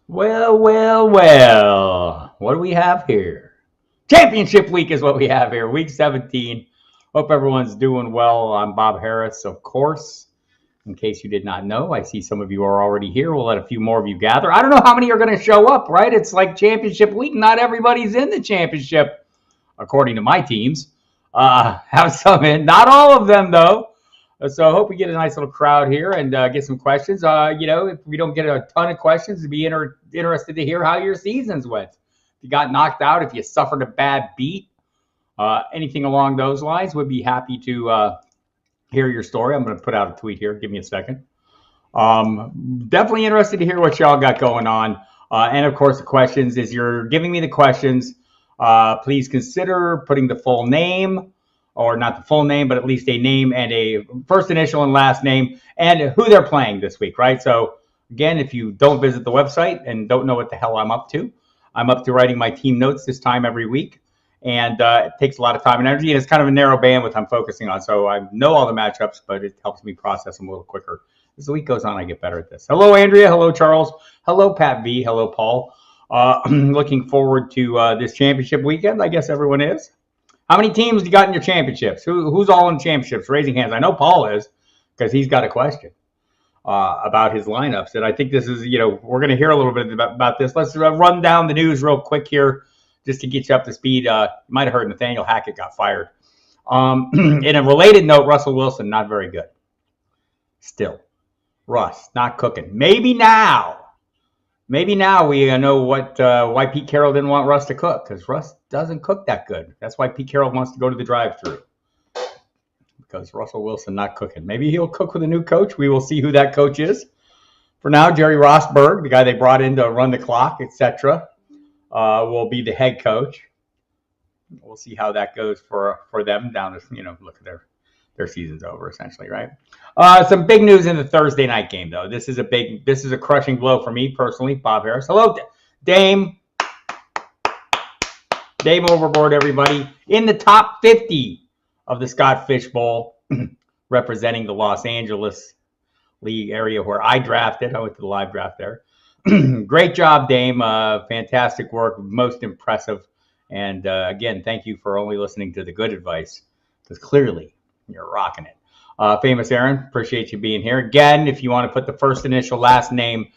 Well, well, well. What do we have here? Championship week is what we have here. Week 17. Hope everyone's doing well. I'm Bob Harris, of course. In case you did not know, I see some of you are already here. We'll let a few more of you gather. I don't know how many are going to show up, right? It's like championship week. Not everybody's in the championship, according to my teams. Have some in. Not all of them, though. So I hope we get a nice little crowd here and get some questions. If we don't get a ton of questions, we'd be interested to hear how your seasons went. If you got knocked out, if you suffered a bad beat, anything along those lines, we'd be happy to hear your story. I'm going to put out a tweet here. Give me a second. Definitely interested to hear what y'all got going on. And of course, the questions, as you're giving me the questions, please consider putting the full name, or not the full name, but at least a name and a first initial and last name and who they're playing this week, right? So again, if you don't visit the website and don't know what the hell I'm up to writing my team notes this time every week. And it takes a lot of time and energy, and it's kind of a narrow bandwidth I'm focusing on. So I know all the matchups, but it helps me process them a little quicker. As the week goes on, I get better at this. Hello, Andrea. Hello, Charles. Hello, Pat V. Hello, Paul. Looking forward to this championship weekend. I guess everyone is. How many teams you got in your championships? Who's all in championships? Raising hands. I know Paul is, because he's got a question about his lineups. And I think this is, we're going to hear a little bit about this. Let's run down the news real quick here, just to get you up to speed. You might have heard Nathaniel Hackett got fired. In a related note, Russell Wilson, not very good. Still. Russ, not cooking. Maybe now we know why Pete Carroll didn't want Russ to cook, because Russ doesn't cook that good. That's why Pete Carroll wants to go to the drive-thru, because Russell Wilson not cooking. Maybe he'll cook with a new coach. We will see who that coach is. For now, Jerry Rossberg, the guy they brought in to run the clock, etc., will be the head coach. We'll see how that goes for them down to, look at their season's over, essentially, right? Some big news in the Thursday night game, though. This is a crushing blow for me personally, Bob Harris. Hello, Dame. Dame Overboard, everybody. In the top 50 of the Scott Fish Bowl, representing the Los Angeles League area where I drafted. I went to the live draft there. Great job, Dame. Fantastic work. Most impressive. And again, thank you for only listening to the good advice, because clearly you're rocking it. Famous Aaron, appreciate you being here. Again, if you want to put the first initial, last name,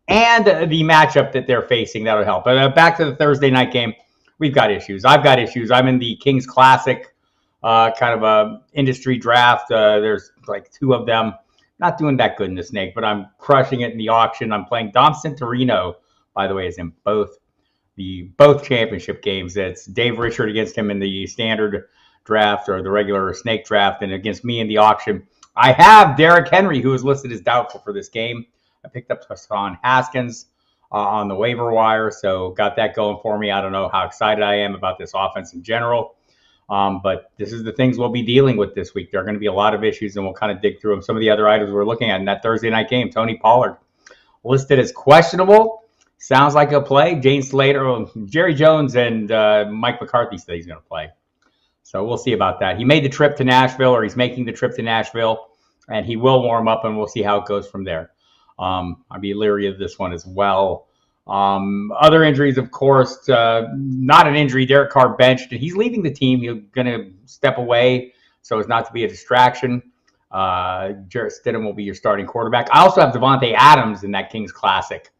and the matchup that they're facing, that'll help. But back to the Thursday night game, we've got issues. I've got issues. I'm in the Kings Classic kind of a industry draft. There's like two of them. Not doing that good in the snake, but I'm crushing it in the auction. I'm playing Dom Centorino, by the way, is in both championship games. It's Dave Richard against him in the standard draft or the regular snake draft, and against me in the auction. I have Derrick Henry, who is listed as doubtful for this game. I picked up Hassan Haskins on the waiver wire, so got that going for me. I don't know how excited I am about this offense in general, but this is the things we'll be dealing with this week. There are going to be a lot of issues, and we'll kind of dig through them. Some of the other items we're looking at in that Thursday night game, Tony Pollard listed as questionable. Sounds like he'll play. Jane Slater, Jerry Jones, and Mike McCarthy said he's going to play. So we'll see about that. He made the trip to Nashville, or he's making the trip to Nashville, and he will warm up, and we'll see how it goes from there. I'd be leery of this one as well. Other injuries, of course, not an injury. Derek Carr benched. He's leaving the team. He's going to step away so as not to be a distraction. Jarrett Stidham will be your starting quarterback. I also have Devontae Adams in that Kings Classic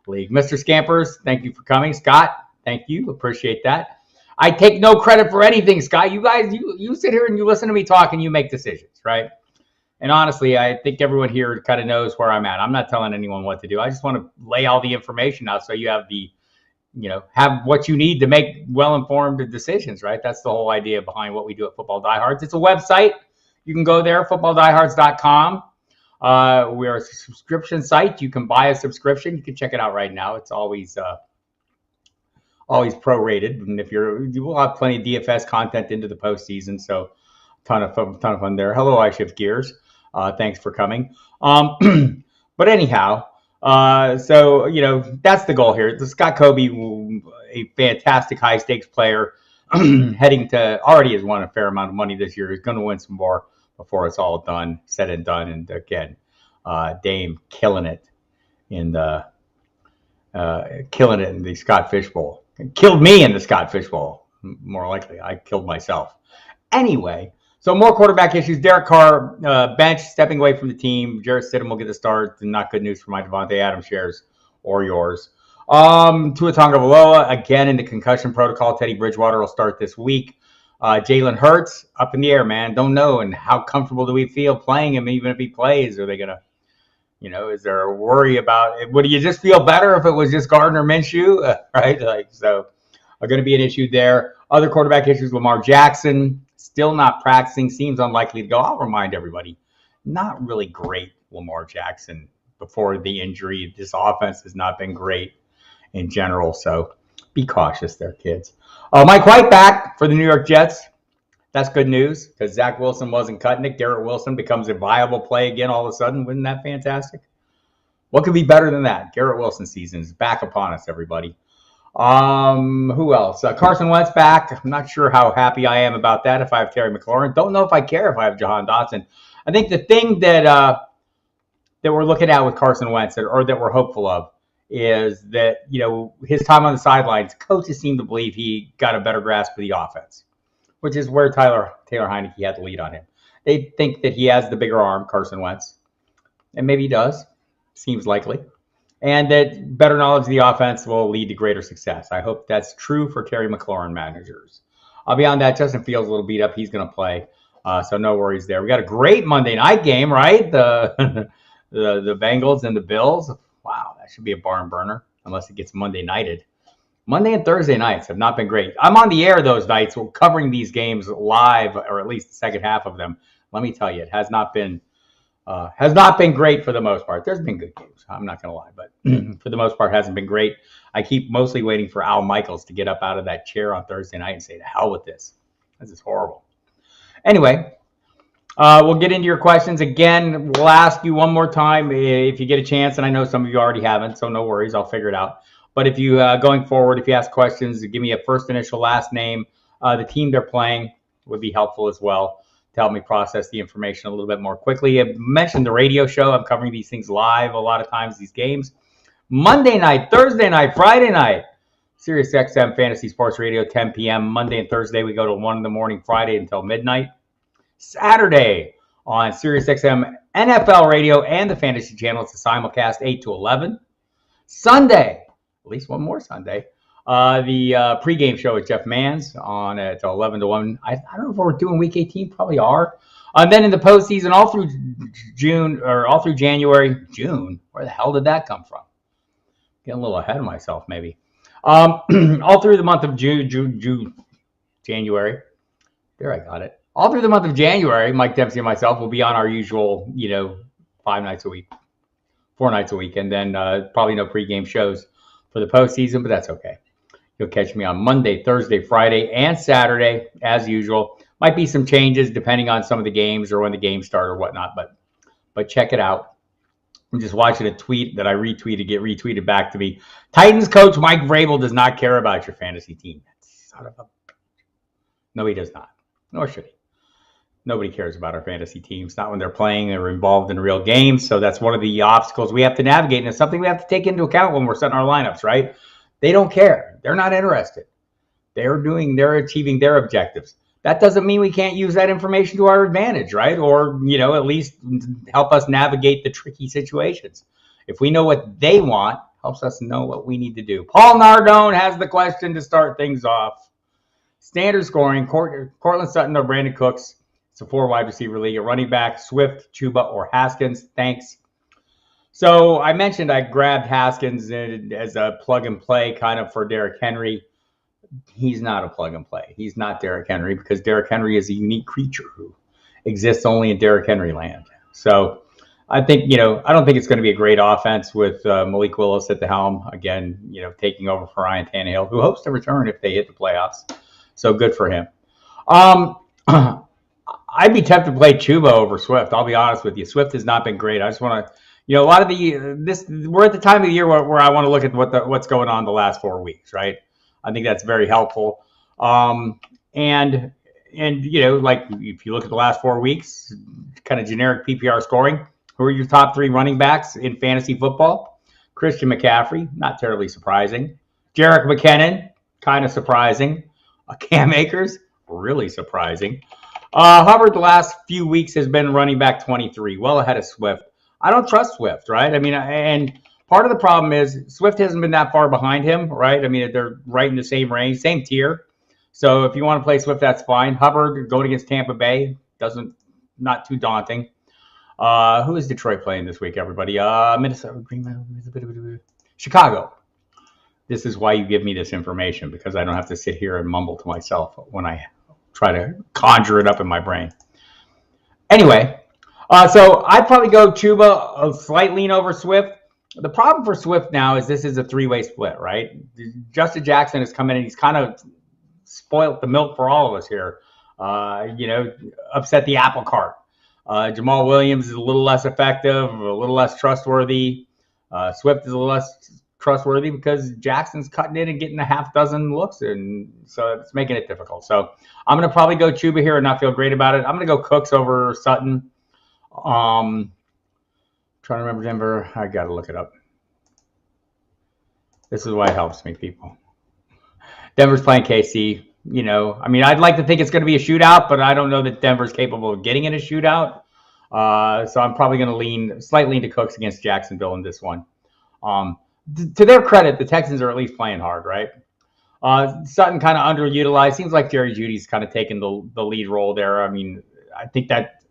League. Mr. Scampers, thank you for coming. Scott, thank you. Appreciate that. I take no credit for anything, Scott. You guys, you sit here and you listen to me talk and you make decisions, right? And honestly, I think everyone here kind of knows where I'm at. I'm not telling anyone what to do. I just want to lay all the information out so you have have what you need to make well-informed decisions, right? That's the whole idea behind what we do at Football Diehards. It's a website. You can go there, footballdiehards.com. We are a subscription site. You can buy a subscription. You can check it out right now. It's always prorated, and you will have plenty of DFS content into the postseason. So, ton of fun there. Hello, I Shift Gears. Thanks for coming. But anyhow, so that's the goal here. Scott Kobe, a fantastic high stakes player, heading to already has won a fair amount of money this year. He's going to win some more before it's all said and done. And again, Dame killing it in the killing it in the Scott Fish Bowl. It killed me in the Scott Fish Bowl, more likely. I killed myself. Anyway, so more quarterback issues. Derek Carr, bench, stepping away from the team. Jarrett Stidham will get the start. Not good news for my Devontae Adams shares or yours. Tua Tagovailoa, again in the concussion protocol. Teddy Bridgewater will start this week. Jalen Hurts, up in the air, man. Don't know. And how comfortable do we feel playing him, even if he plays? Are they going to, is there a worry about it? Would you just feel better if it was just Gardner Minshew? Right? So are going to be an issue there. Other quarterback issues, Lamar Jackson, still not practicing, seems unlikely to go. I'll remind everybody, not really great Lamar Jackson before the injury. This offense has not been great in general, so be cautious there, kids. Mike White back for the New York Jets. That's good news because Zach Wilson wasn't cutting it. Garrett Wilson becomes a viable play again all of a sudden. Wasn't that fantastic? What could be better than that? Garrett Wilson season is back upon us, everybody. Who else? Carson Wentz back. I'm not sure how happy I am about that if I have Terry McLaurin. Don't know if I care if I have Jahan Dotson. I think the thing that we're looking at with Carson Wentz or that we're hopeful of is that, his time on the sidelines, coaches seem to believe he got a better grasp of the offense, which is where Taylor Heineke had the lead on him. They think that he has the bigger arm, Carson Wentz, and maybe he does. Seems likely. And that better knowledge of the offense will lead to greater success. I hope that's true for Terry McLaurin managers. Beyond that, Justin Fields a little beat up. He's going to play, so no worries there. We got a great Monday night game, right? The Bengals and the Bills. Wow, that should be a barn burner unless it gets Monday nighted. Monday and Thursday nights have not been great. I'm on the air those nights. We're covering these games live, or at least the second half of them. Let me tell you, it has not been great for the most part. There's been good games. I'm not going to lie, but for the most part, hasn't been great. I keep mostly waiting for Al Michaels to get up out of that chair on Thursday night and say, "To hell with this. This is horrible." Anyway, we'll get into your questions again. We'll ask you one more time if you get a chance, and I know some of you already haven't, so no worries. I'll figure it out. But if you going forward, if you ask questions, give me a first initial, last name, the team they're playing would be helpful as well to help me process the information a little bit more quickly. I mentioned the radio show. I'm covering these things live a lot of times, these games. Monday night, Thursday night, Friday night, Sirius XM Fantasy Sports Radio, 10 p.m. Monday and Thursday, we go to 1 in the morning, Friday until midnight. Saturday on Sirius XM NFL Radio and the Fantasy Channel, it's a simulcast 8 to 11. Sunday, at least one more Sunday, the pregame show with Jeff Manns on at 11 to 1. I don't know if we're doing week 18, probably are. And then in the postseason, all through January. June? Where the hell did that come from? Getting a little ahead of myself, maybe. All through the month of January. There, I got it. All through the month of January, Mike Dempsey and myself will be on our usual, 4 nights a week. And then probably no pregame shows for the postseason, but that's okay. You'll catch me on Monday, Thursday, Friday, and Saturday, as usual. Might be some changes depending on some of the games or when the games start or whatnot, but check it out. I'm just watching a tweet that I retweeted, get retweeted back to me. Titans coach Mike Vrabel does not care about your fantasy team. Son of a... No, he does not. Nor should he. Nobody cares about our fantasy teams, not when they're playing or involved in real games. So that's one of the obstacles we have to navigate. And it's something we have to take into account when we're setting our lineups, right? They don't care. They're not interested. They're achieving their objectives. That doesn't mean we can't use that information to our advantage, right? Or, at least help us navigate the tricky situations. If we know what they want, helps us know what we need to do. Paul Nardone has the question to start things off. Standard scoring, Cortland Sutton or Brandon Cooks. It's a 4 wide receiver league. A running back, Swift, Chuba, or Haskins. Thanks. So I mentioned I grabbed Haskins as a plug and play kind of for Derrick Henry. He's not a plug and play. He's not Derrick Henry because Derrick Henry is a unique creature who exists only in Derrick Henry land. So I think, I don't think it's going to be a great offense with Malik Willis at the helm. Again, taking over for Ryan Tannehill, who hopes to return if they hit the playoffs. So good for him. I'd be tempted to play Chuba over Swift. I'll be honest with you. Swift has not been great. I just want to, a lot of we're at the time of the year where I want to look at what's going on the last 4 weeks, right? I think that's very helpful. And like if you look at the last 4 weeks, kind of generic PPR scoring, who are your top 3 running backs in fantasy football? Christian McCaffrey, not terribly surprising. Jerick McKinnon, kind of surprising. Cam Akers, really surprising. Hubbard, the last few weeks, has been running back 23, well ahead of Swift. I don't trust Swift, right? I mean, and part of the problem is Swift hasn't been that far behind him, right? I mean, they're right in the same range, same tier. So if you want to play Swift, that's fine. Hubbard going against Tampa Bay not too daunting. Who is Detroit playing this week, everybody? Minnesota, Chicago. This is why you give me this information, because I don't have to sit here and mumble to myself when I try to conjure it up in my brain. Anyway, so I'd probably go Chuba, a slight lean over Swift. The problem for Swift now is this is a three-way split, right? Justin Jackson has come in and he's kind of spoilt the milk for all of us here. Upset the apple cart. Jamal Williams is a little less effective, a little less trustworthy. Swift is a little less trustworthy because Jackson's cutting in and getting a half dozen looks, and so it's making it difficult. So I'm going to probably go Chuba here and not feel great about it. I'm going to go Cooks over Sutton. Trying to remember Denver. I got to look it up. This is why it helps me, people. Denver's playing KC. I'd like to think it's going to be a shootout, but I don't know that Denver's capable of getting in a shootout. So I'm probably going to slightly lean to Cooks against Jacksonville in this one. To their credit, the Texans are at least playing hard, right? Sutton kind of underutilized. Seems like Jerry Jeudy's kind of taken the lead role there. I mean, I think that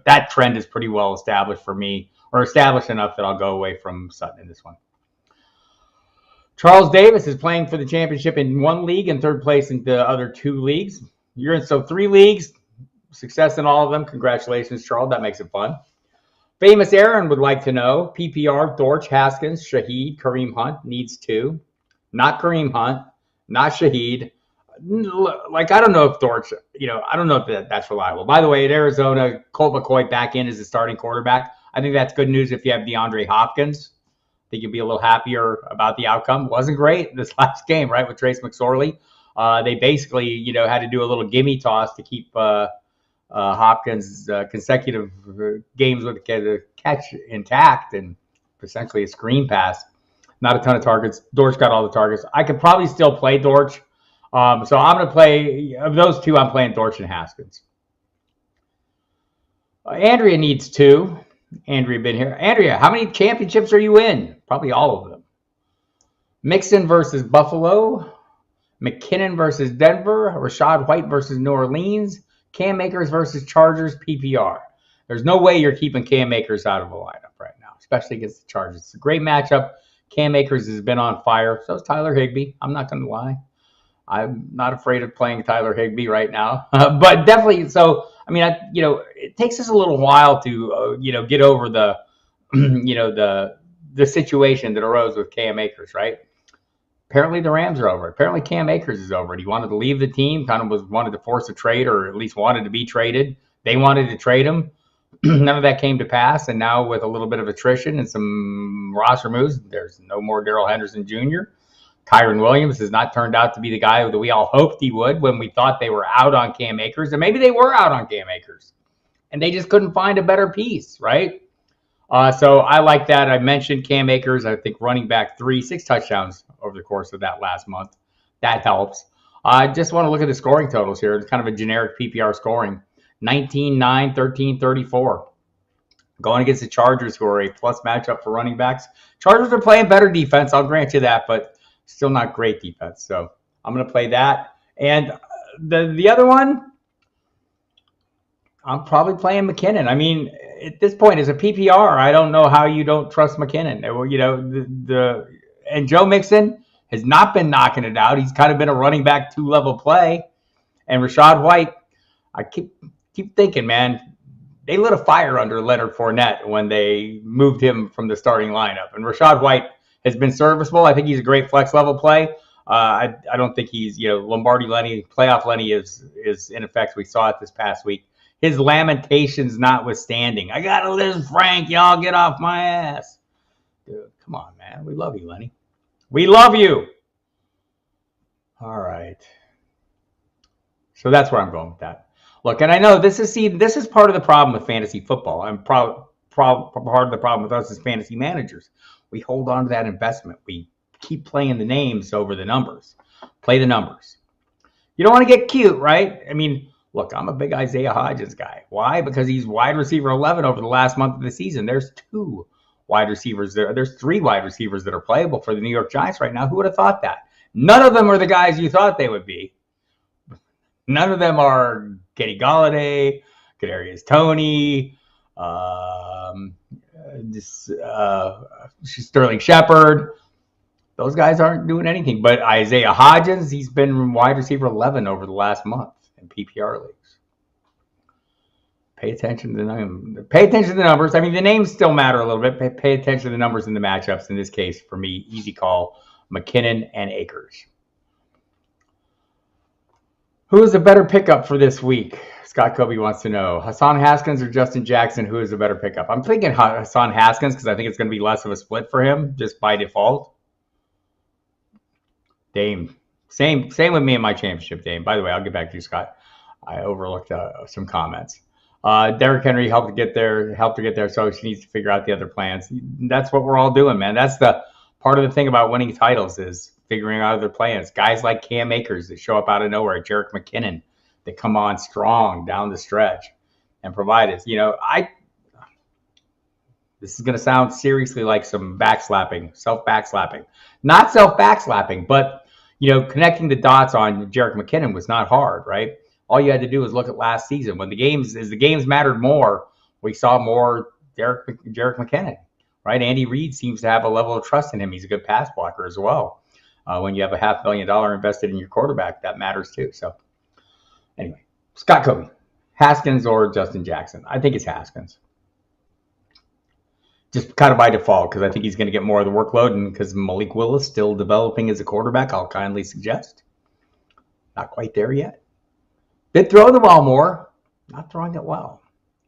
that trend is pretty well established for me, or established enough that I'll go away from Sutton in this one. Charles Davis is playing for the championship in one league and third place in the other two leagues. You're in 3 leagues, success in all of them. Congratulations, Charles. That makes it fun. Famous Aaron would like to know, PPR, Dortch, Haskins, Shaheed, Kareem Hunt needs 2. Not Kareem Hunt, not Shaheed. I don't know if Dortch, I don't know if that's reliable. By the way, at Arizona, Colt McCoy back in as the starting quarterback. I think that's good news if you have DeAndre Hopkins. I think you'll be a little happier about the outcome. Wasn't great this last game, right, with Trace McSorley. They basically, had to do a little gimme toss to keep Hopkins' consecutive games with the catch intact and essentially a screen pass. Not a ton of targets. Dortch got all the targets. I could probably still play Dortch. So I'm going to play, of those two, I'm playing Dortch and Haskins. Andrea needs 2. Andrea been here. Andrea, how many championships are you in? Probably all of them. Mixon versus Buffalo. McKinnon versus Denver. Rachaad White versus New Orleans. Cam Akers versus Chargers PPR. There's no way you're keeping Cam Akers out of the lineup right now, especially against the Chargers. It's a great matchup. Cam Akers has been on fire. So is Tyler Higbee. I'm not going to lie. I'm not afraid of playing Tyler Higbee right now. But definitely, so, it takes us a little while to, get over the, the situation that arose with Cam Akers, right? Apparently the Rams are over it. Apparently Cam Akers is over it. He wanted to leave the team, wanted to force a trade, or at least wanted to be traded. They wanted to trade him. None of that came to pass. And now with a little bit of attrition and some roster moves, there's no more Darrell Henderson Jr. Kyron Williams has not turned out to be the guy that we all hoped he would when we thought they were out on Cam Akers. And maybe they were out on Cam Akers. And they just couldn't find a better piece, right? So I like that. I mentioned Cam Akers, I think running back 6 touchdowns over the course of that last month. That helps. I just want to look at the scoring totals here. It's kind of a generic PPR scoring. 19, 9, 13, 34. Going against the Chargers, who are a plus matchup for running backs. Chargers are playing better defense, I'll grant you that, but still not great defense. So I'm going to play that. And the other one, I'm probably playing McKinnon. I mean, at this point, as a PPR, I don't know how you don't trust McKinnon. And Joe Mixon has not been knocking it out. He's kind of been a running back 2-level play. And Rachaad White, I keep thinking, man, they lit a fire under Leonard Fournette when they moved him from the starting lineup. And Rachaad White has been serviceable. I think he's a great flex level play. I don't think he's, Lombardi Lenny, playoff Lenny is in effect. We saw it this past week. His lamentations notwithstanding. I got to live, Frank. Y'all get off my ass. Dude, come on, man. We love you, Lenny. We love you. All right. So that's where I'm going with that. Look, and I know this is part of the problem with fantasy football. And part of the problem with us as fantasy managers. We hold on to that investment. We keep playing the names over the numbers. Play the numbers. You don't want to get cute, right? I mean, look, I'm a big Isaiah Hodgins guy. Why? Because he's wide receiver 11 over the last month of the season. There's 2 wide receivers there. There's 3 wide receivers that are playable for the New York Giants right now. Who would have thought that? None of them are the guys you thought they would be. None of them are Kenny Golladay, Kadarius Toney, Sterling Shepard. Those guys aren't doing anything. But Isaiah Hodgins, he's been wide receiver 11 over the last month in PPR leagues. Pay attention to the Pay attention to the numbers. I mean, the names still matter a little bit. Pay attention to the numbers in the matchups. In this case, for me, easy call, McKinnon and Akers. Who is a better pickup for this week? Scott Kobe wants to know. Hassan Haskins or Justin Jackson, who is a better pickup? I'm thinking Hassan Haskins because I think it's going to be less of a split for him just by default. Dame. Same with me in my championship, Dame. By the way, I'll get back to you, Scott. I overlooked some comments. Derrick Henry helped to get there, so she needs to figure out the other plans. That's what we're all doing, man. That's the part of the thing about winning titles is figuring out other plans. Guys like Cam Akers that show up out of nowhere, Jerick McKinnon that come on strong down the stretch and provide us. This is going to sound seriously like some self-backslapping. Not self-backslapping, but, connecting the dots on Jerick McKinnon was not hard, right? All you had to do was look at last season. When the games mattered more, we saw more Jerick McKinnon, right? Andy Reid seems to have a level of trust in him. He's a good pass blocker as well. When you have a $500 million invested in your quarterback, that matters too. So anyway, Scott Kobe, Haskins or Justin Jackson? I think it's Haskins. Just kind of by default because I think he's going to get more of the workload, and because Malik Willis still developing as a quarterback, I'll kindly suggest. Not quite there yet. Did throw the ball more, not throwing it well.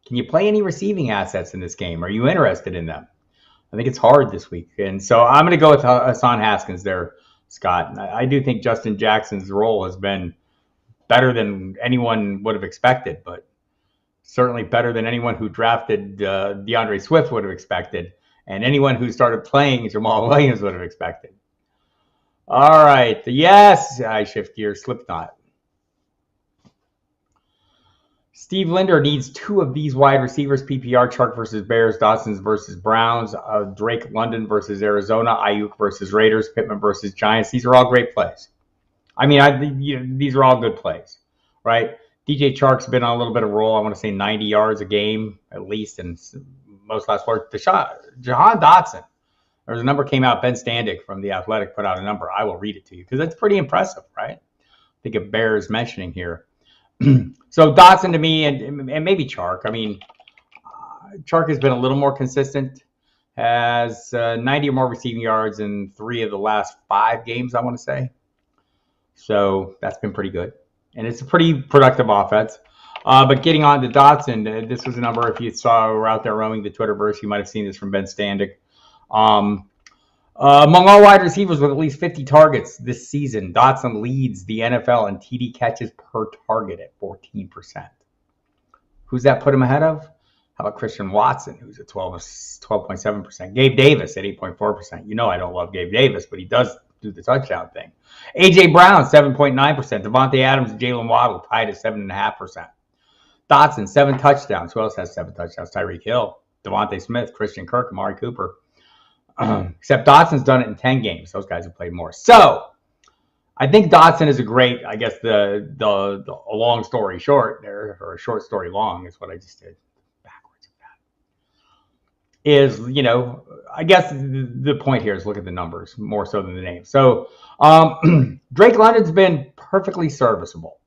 Can you play any receiving assets in this game? Are you interested in them? I think it's hard this week. And so I'm going to go with Hassan Haskins there, Scott. I do think Justin Jackson's role has been better than anyone would have expected, but certainly better than anyone who drafted DeAndre Swift would have expected, and anyone who started playing Jamal Williams would have expected. All right. Yes, I shift gears. Slipknot. Steve Linder needs 2 of these wide receivers, PPR, Chark versus Bears, Dawson versus Browns, Drake London versus Arizona, Ayuk versus Raiders, Pittman versus Giants. These are all great plays. I mean, these are all good plays, right? DJ Chark's been on a little bit of roll. I want to say 90 yards a game, at least, in most last four. Jahan Dotson. There's a number came out. Ben Standig from The Athletic put out a number. I will read it to you because that's pretty impressive, right? I think it bears mentioning here. So Dotson to me, and maybe Chark. I mean, Chark has been a little more consistent. Has 90 or more receiving yards in 3 of the last 5 games, I want to say. So that's been pretty good. And it's a pretty productive offense. But getting on to Dotson, this was a number, if you were out there roaming the Twitterverse, you might have seen this from Ben Standig. Among all wide receivers with at least 50 targets this season, Dotson leads the NFL in TD catches per target at 14%. Who's that put him ahead of? How about Christian Watson, who's at 12.7%? Gabe Davis at 8.4%. You know I don't love Gabe Davis, but he does do the touchdown thing. A.J. Brown, 7.9%. Devontae Adams and Jalen Waddle tied at 7.5%. Dotson, 7 touchdowns. Who else has 7 touchdowns? Tyreek Hill, Devontae Smith, Christian Kirk, Amari Cooper. Except Dotson's done it in 10 games. Those guys have played more. So I think Dotson is a great, I guess the long story short there, or a short story long is what I just did backwards of that. Is, I guess the point here is look at the numbers more so than the name. So Drake London's been perfectly serviceable.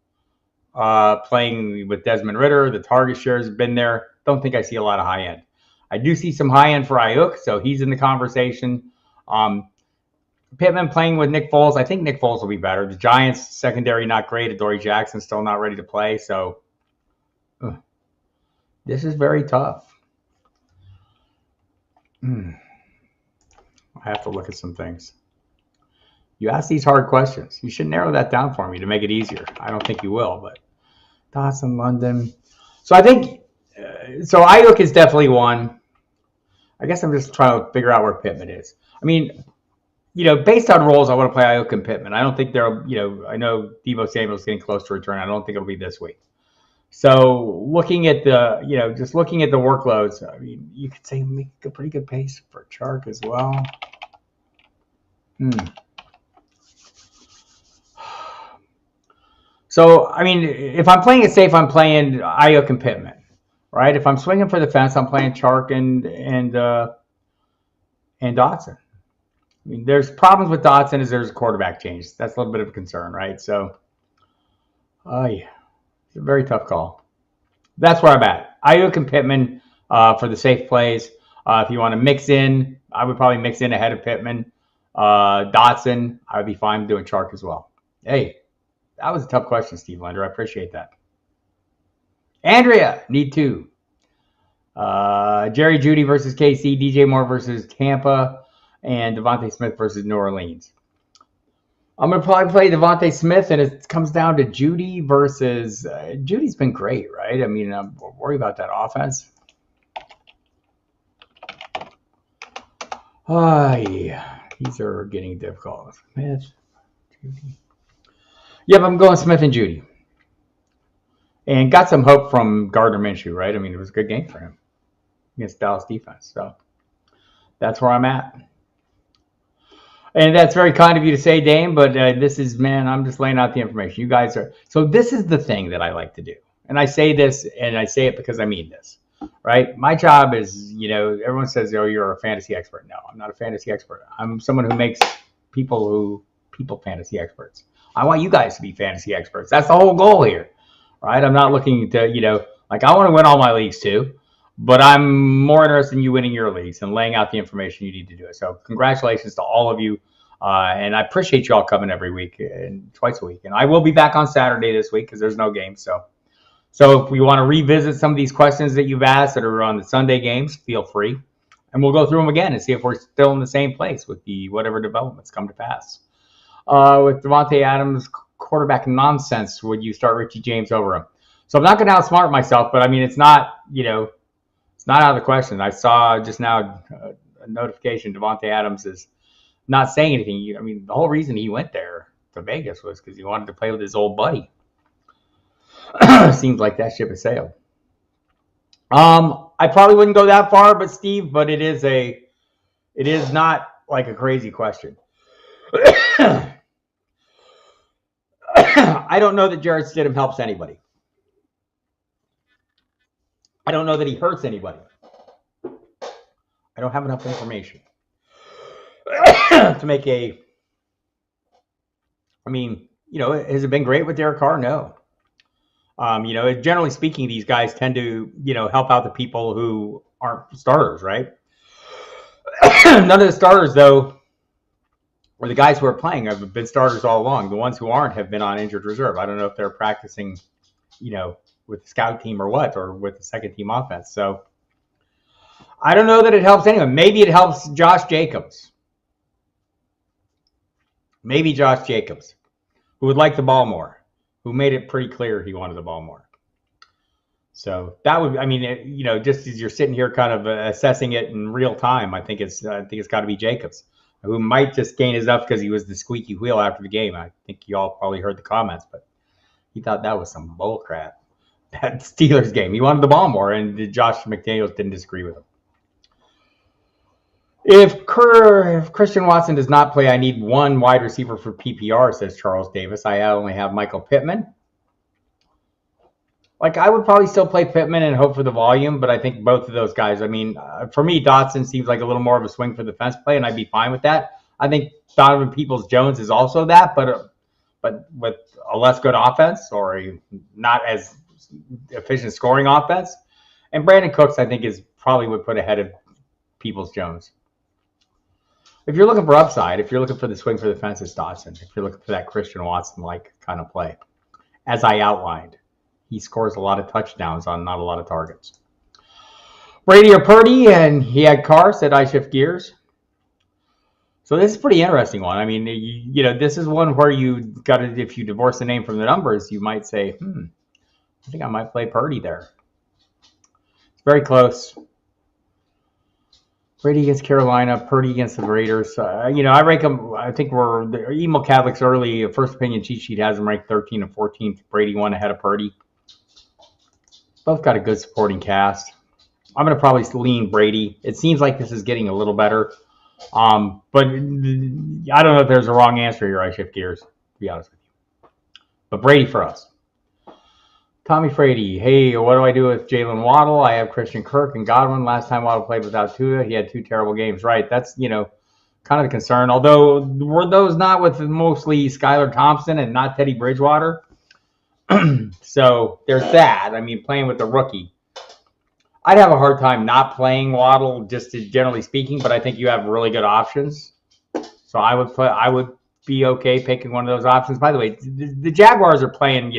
Playing with Desmond Ridder, the target shares have been there. Don't think I see a lot of high end. I do see some high end for Ayuk, so he's in the conversation. Pittman playing with Nick Foles. I think Nick Foles will be better. The Giants secondary not great. Adoree Jackson still not ready to play. So this is very tough. I have to look at some things. You ask these hard questions. You should narrow that down for me to make it easier. I don't think you will, but Dawson, London. So I think, so Ayuk is definitely one. I guess I'm just trying to figure out where Pittman is. I mean, based on roles, I want to play Ayuk and Pittman. I don't think they're, I know Deebo Samuel's getting close to return. I don't think it'll be this week. So looking at the, just looking at the workloads, I mean, you could say make a pretty good pace for Chark as well. So, I mean, if I'm playing it safe, I'm playing Ayuk and Pittman, right? If I'm swinging for the fence, I'm playing Chark and Dotson. I mean, there's problems with Dotson as there's a quarterback change. That's a little bit of a concern, right? So, yeah, it's a very tough call. That's where I'm at. Ayuk and Pittman for the safe plays. If you want to mix in, I would probably mix in ahead of Pittman. Dotson, I would be fine doing Chark as well. Hey, that was a tough question, Steve Lender. I appreciate that. Andrea, need two. Jerry Jeudy versus KC, DJ Moore versus Tampa, and Devontae Smith versus New Orleans. I'm going to probably play Devontae Smith, and it comes down to Jeudy versus... Judy's been great, right? I mean, I'm worried about that offense. Yeah. These are getting difficult. Smith, Jeudy. Yep, I'm going Smith and Jeudy. And got some hope from Gardner Minshew, right? I mean, it was a good game for him against Dallas defense. So that's where I'm at. And that's very kind of you to say, Dame, but this is, man, I'm just laying out the information. You guys are, so this is the thing that I like to do. And I say this, and I say it because I mean this, right? My job is, everyone says, oh, you're a fantasy expert. No, I'm not a fantasy expert. I'm someone who makes people fantasy experts. I want you guys to be fantasy experts. That's the whole goal here, right? I'm not looking to, I want to win all my leagues too. But I'm more interested in you winning your leagues and laying out the information you need to do it. So congratulations to all of you. And I appreciate you all coming every week and twice a week. And I will be back on Saturday this week because there's no game. So if we want to revisit some of these questions that you've asked that are on the Sunday games, feel free. And we'll go through them again and see if we're still in the same place with the whatever developments come to pass. With Devontae Adams quarterback nonsense, would you start Richie James over him? So I'm not going to outsmart myself, but I mean, it's not, it's not out of the question. I saw just now a notification Devontae Adams is not saying anything. I mean, the whole reason he went there to Vegas was because he wanted to play with his old buddy. Seems like that ship has sailed. I probably wouldn't go that far, but Steve, but it is not like a crazy question. I don't know that Jarrett Stidham helps anybody. I don't know that he hurts anybody. I don't have enough information to make a... I mean, has it been great with Derek Carr? No. Generally speaking, these guys tend to, help out the people who aren't starters, right? None of the starters, though, or the guys who are playing have been starters all along. The ones who aren't have been on injured reserve. I don't know if they're practicing, with the scout team or what, or with the second team offense. So I don't know that it helps anyone. Maybe it helps Josh Jacobs. Maybe Josh Jacobs, who would like the ball more, who made it pretty clear he wanted the ball more. So that would, I mean, just as you're sitting here kind of assessing it in real time, I think it's got to be Jacobs, who might just gain his up because he was the squeaky wheel after the game. I think you all probably heard the comments, but he thought that was some bull crap. That Steelers game, he wanted the ball more, and Josh McDaniels didn't disagree with him. If Christian Watson does not play, I need one wide receiver for PPR, says Charles Davis. I only have Michael Pittman. I would probably still play Pittman and hope for the volume, but I think both of those guys, I mean, for me, Dotson seems like a little more of a swing for the fence play, and I'd be fine with that. I think Donovan Peoples-Jones is also that, but with a less good offense or a not as efficient scoring offense. And Brandon Cooks, I think, is probably would put ahead of Peoples-Jones. If you're looking for upside, if you're looking for the swing for the fence, it's Dotson. If you're looking for that Christian Watson-like kind of play, as I outlined, he scores a lot of touchdowns on not a lot of targets. Brady or Purdy, and he had Carr, said I shift gears. So this is a pretty interesting one. I mean, this is one where you got to, if you divorce the name from the numbers, you might say, I think I might play Purdy there. It's very close. Brady against Carolina, Purdy against the Raiders. I rank them. I think the Emo Catholics early first opinion cheat sheet has them ranked 13 and 14th. Brady one ahead of Purdy. Both got a good supporting cast. I'm going to probably lean Brady. It seems like this is getting a little better. But I don't know if there's a wrong answer here. I shift gears, to be honest with you. But Brady for us. Tommy Frady, hey, what do I do with Jalen Waddle? I have Christian Kirk and Godwin. Last time Waddle played without Tua, he had 2 terrible games. Right, that's, kind of the concern. Although, were those not with mostly Skylar Thompson and not Teddy Bridgewater? So, there's that. I mean, playing with the rookie. I'd have a hard time not playing Waddle, just generally speaking, but I think you have really good options. So, I would be okay picking one of those options. By the way, the Jaguars are playing,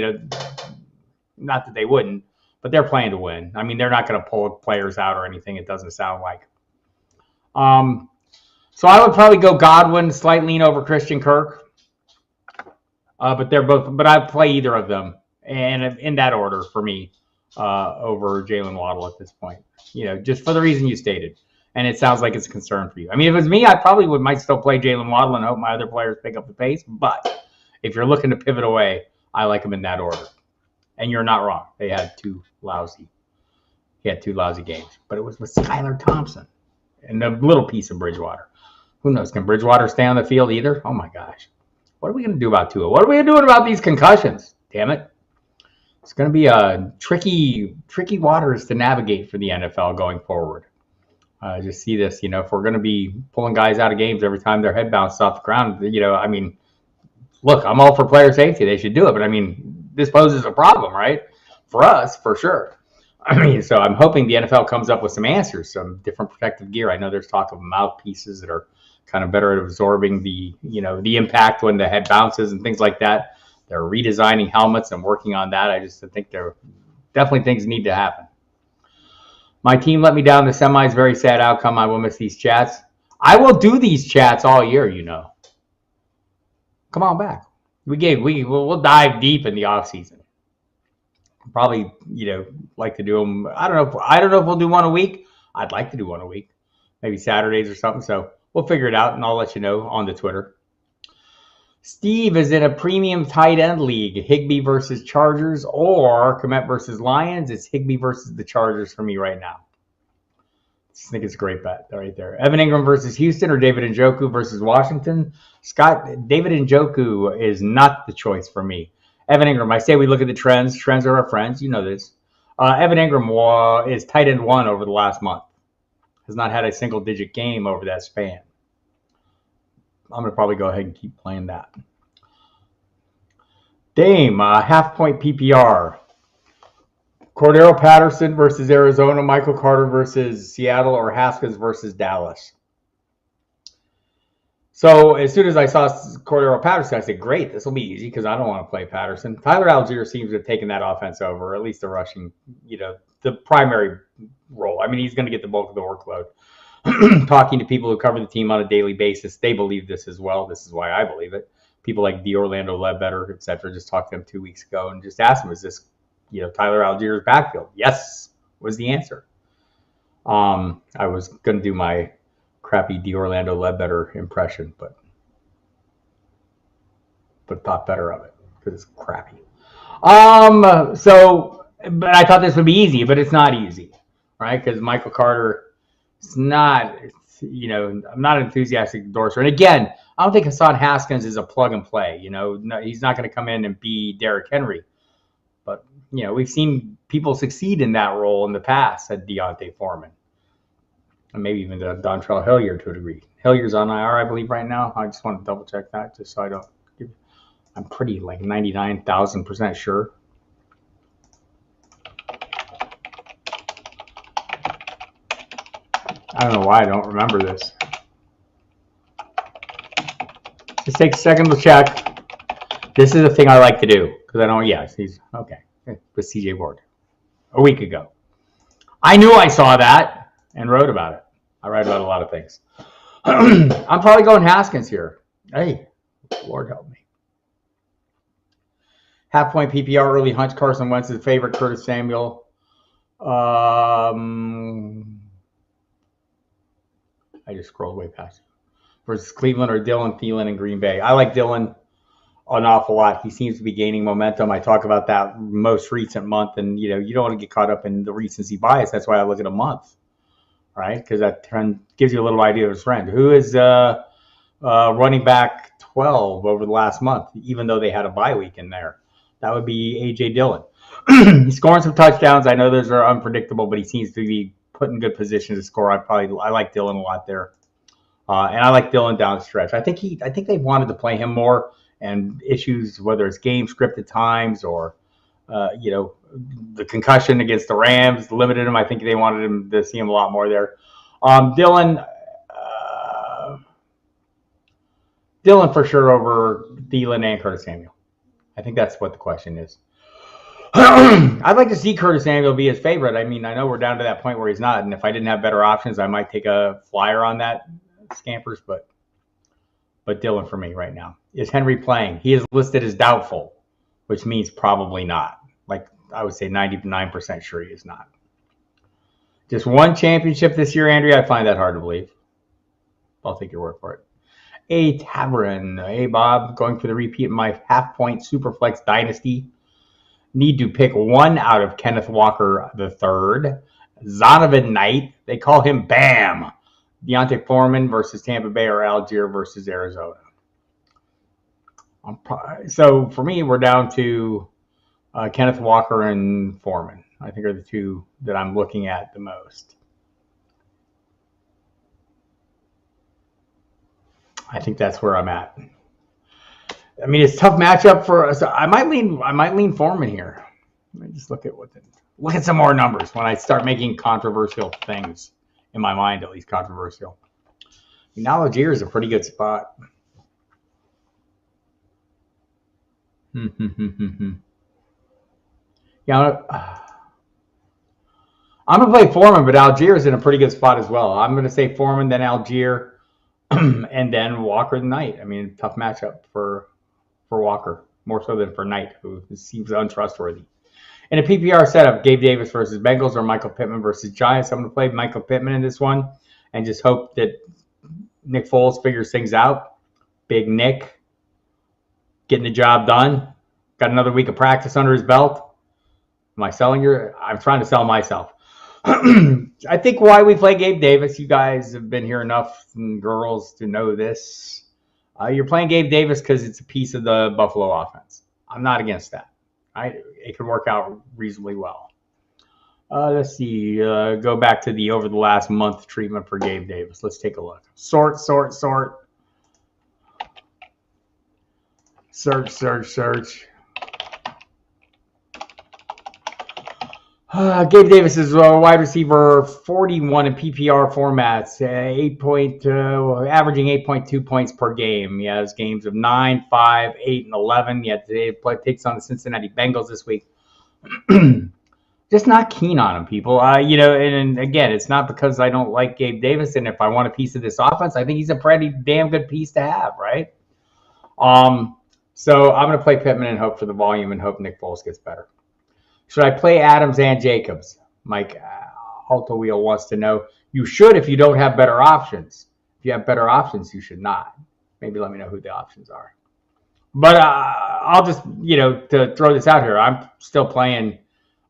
not that they wouldn't, but they're playing to win. I mean, they're not going to pull players out or anything, it doesn't sound like. So I would probably go Godwin, slight lean over Christian Kirk. But I'd play either of them, and in that order for me, over Jalen Waddle at this point. Just for the reason you stated. And it sounds like it's a concern for you. I mean, if it was me, I probably might still play Jalen Waddle and hope my other players pick up the pace. But if you're looking to pivot away, I like them in that order. And you're not wrong. He had two lousy games. But it was with Skylar Thompson and a little piece of Bridgewater. Who knows? Can Bridgewater stay on the field either? Oh, my gosh. What are we going to do about Tua? What are we doing about these concussions? Damn it. It's going to be a tricky waters to navigate for the NFL going forward. Just see this, if we're going to be pulling guys out of games every time their head bounces off the ground, I mean, look, I'm all for player safety. They should do it. But, I mean, this poses a problem, right? For us, for sure. I mean, so I'm hoping the NFL comes up with some answers, some different protective gear. I know there's talk of mouthpieces that are kind of better at absorbing the impact when the head bounces and things like that. They're redesigning helmets and working on that. I just think there definitely things need to happen. My team let me down in the semis. Very sad outcome. I will miss these chats. I will do these chats all year, Come on back. We'll dive deep in the off season. Probably, like to do them. I don't know if we'll do one a week. I'd like to do one a week, maybe Saturdays or something. So we'll figure it out, and I'll let you know on the Twitter. Steve is in a premium tight end league. Higbee versus Chargers or Komet versus Lions. It's Higbee versus the Chargers for me right now. I think it's a great bet right there. Evan Ingram versus Houston or David Njoku versus Washington. Scott, David Njoku is not the choice for me. Evan Ingram, I say we look at the trends. Trends are our friends. You know this. Evan Ingram is tight end 1 over the last month. Has not had a single-digit game over that span. I'm going to probably go ahead and keep playing that. Dame, half-point PPR. Cordero Patterson versus Arizona, Michael Carter versus Seattle, or Haskins versus Dallas. So as soon as I saw Cordero Patterson, I said, great, this will be easy because I don't want to play Patterson. Tyler Algier seems to have taken that offense over, at least the rushing, the primary role. I mean, he's going to get the bulk of the workload. Talking to people who cover the team on a daily basis, they believe this as well. This is why I believe it. People like Orlando Ledbetter, et cetera, just talked to them 2 weeks ago and just asked him, is this Tyler Algier's backfield? Yes, was the answer. I was going to do my crappy Orlando Ledbetter impression, but thought better of it because it's crappy. But I thought this would be easy, but it's not easy, right? Because Michael Carter, it's not, I'm not an enthusiastic endorser. And again, I don't think Hassan Haskins is a plug and play. No, he's not going to come in and be Derrick Henry. But, we've seen people succeed in that role in the past, said Deontay Foreman. And maybe even Dontrell Hilliard to a degree. Hilliard's on IR, I believe, right now. I just want to double check that just so I don't give. I'm pretty 99,000% sure. I don't know why I don't remember this. Just take a second to check. This is the thing I like to do because I don't. Yes, he's okay. With CJ Ward a week ago. I knew I saw that and wrote about it. I write about a lot of things. I'm probably going Haskins here. Hey, Lord help me. Half-point PPR, early hunch. Carson Wentz is favorite. Curtis Samuel. just scrolled way past. Versus Cleveland or Dylan Thielen in Green Bay. I like Dylan an awful lot. He seems to be gaining momentum. I talk about that most recent month, and you don't want to get caught up in the recency bias. That's why I look at a month, right? Because that trend gives you a little idea of his trend. Who is running back 12 over the last month, even though they had a bye week in there? That would be A.J. Dillon. He's scoring some touchdowns. I know those are unpredictable, but he seems to be put in good position to score. I like Dillon a lot there. And I like Dillon down the stretch. I think they wanted to play him more, and issues, whether it's game scripted times or, the concussion against the Rams limited him. I think they wanted him to see him a lot more there. Dillon for sure over Thielen and Curtis Samuel. I think that's what the question is. I'd like to see Curtis Samuel be his favorite. I mean, I know we're down to that point where he's not, and if I didn't have better options, I might take a flyer on that. Scampers, but Dillon for me right now. Is Henry playing? He is listed as doubtful, which means probably not. Like I would say 99% sure he is not. Just one championship this year, Andrea. I find that hard to believe. I'll take your word for it. A Tavern. Hey, Bob. Going for the repeat of my half-point Superflex Dynasty. Need to pick one out of Kenneth Walker III. Zonovan Knight. They call him Bam. Deontay Foreman versus Tampa Bay or Algier versus Arizona. So for me, we're down to Kenneth Walker and Foreman. I think are the two that I'm looking at the most. I think that's where I'm at. I mean, it's a tough matchup for us. I might lean Foreman here. Let me just look at some more numbers when I start making controversial things. In my mind, at least controversial. Now Algier is a pretty good spot. Yeah, I'm going to play Foreman, but Algier is in a pretty good spot as well. I'm going to say Foreman, then Algier, and then Walker the Knight. I mean, tough matchup for Walker, more so than for Knight, who seems untrustworthy. In a PPR setup, Gabe Davis versus Bengals or Michael Pittman versus Giants. I'm going to play Michael Pittman in this one and just hope that Nick Foles figures things out. Big Nick getting the job done. Got another week of practice under his belt. Am I selling I'm trying to sell myself. I think why we play Gabe Davis, you guys have been here enough, and girls, to know this. You're playing Gabe Davis because it's a piece of the Buffalo offense. I'm not against that. It could work out reasonably well. Let's see. Go back to the over the last month treatment for Gabe Davis. Let's take a look. Sort. Search. Gabe Davis is a wide receiver 41 in PPR formats, averaging 8.2 points per game. He has games of 9, 5, 8, and 11. Yet today takes on the Cincinnati Bengals this week. Just not keen on him, people. And again, it's not because I don't like Gabe Davis, and if I want a piece of this offense, I think he's a pretty damn good piece to have, right? So I'm going to play Pittman and hope for the volume and hope Nick Foles gets better. Should I play Adams and Jacobs? Mike Alto Wheel wants to know. You should if you don't have better options. If you have better options, you should not. Maybe let me know who the options are. But I'll just, to throw this out here, I'm playing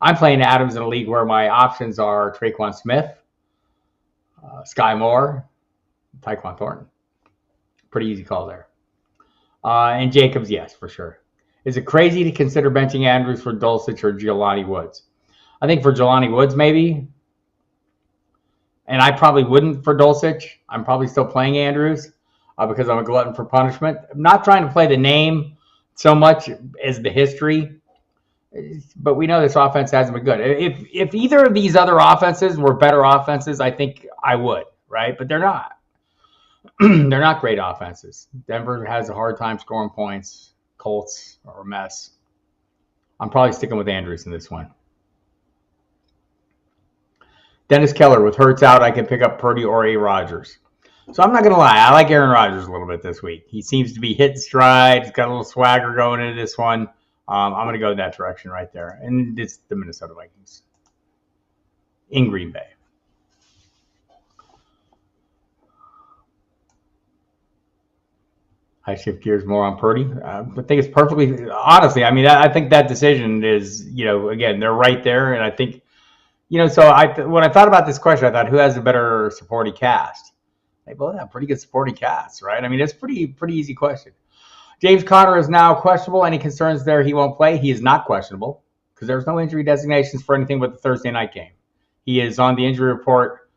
Adams in a league where my options are Traquan Smith, Sky Moore, Tyquan Thornton. Pretty easy call there. And Jacobs, yes, for sure. Is it crazy to consider benching Andrews for Dulcich or Jelani Woods? I think for Jelani Woods, maybe. And I probably wouldn't for Dulcich. I'm probably still playing Andrews because I'm a glutton for punishment. I'm not trying to play the name so much as the history. But we know this offense hasn't been good. If either of these other offenses were better offenses, I think I would, right? But they're not. They're not great offenses. Denver has a hard time scoring points. Colts are a mess. I'm probably sticking with Andrews in this one. Dennis Keller, with Hurts out, I can pick up Purdy or A. Rodgers. So I'm not going to lie. I like Aaron Rodgers a little bit this week. He seems to be hitting stride. He's got a little swagger going into this one. I'm going to go in that direction right there. And it's the Minnesota Vikings in Green Bay. I shift gears more on Purdy. I think it's perfectly honestly. I mean, I think that decision is, again, they're right there, and I think, So when I thought about this question, I thought, who has a better supporting cast? They both have pretty good supporting casts, right? I mean, it's pretty easy question. James Conner is now questionable. Any concerns there? He won't play. He is not questionable because there's no injury designations for anything but the Thursday night game. He is on the injury report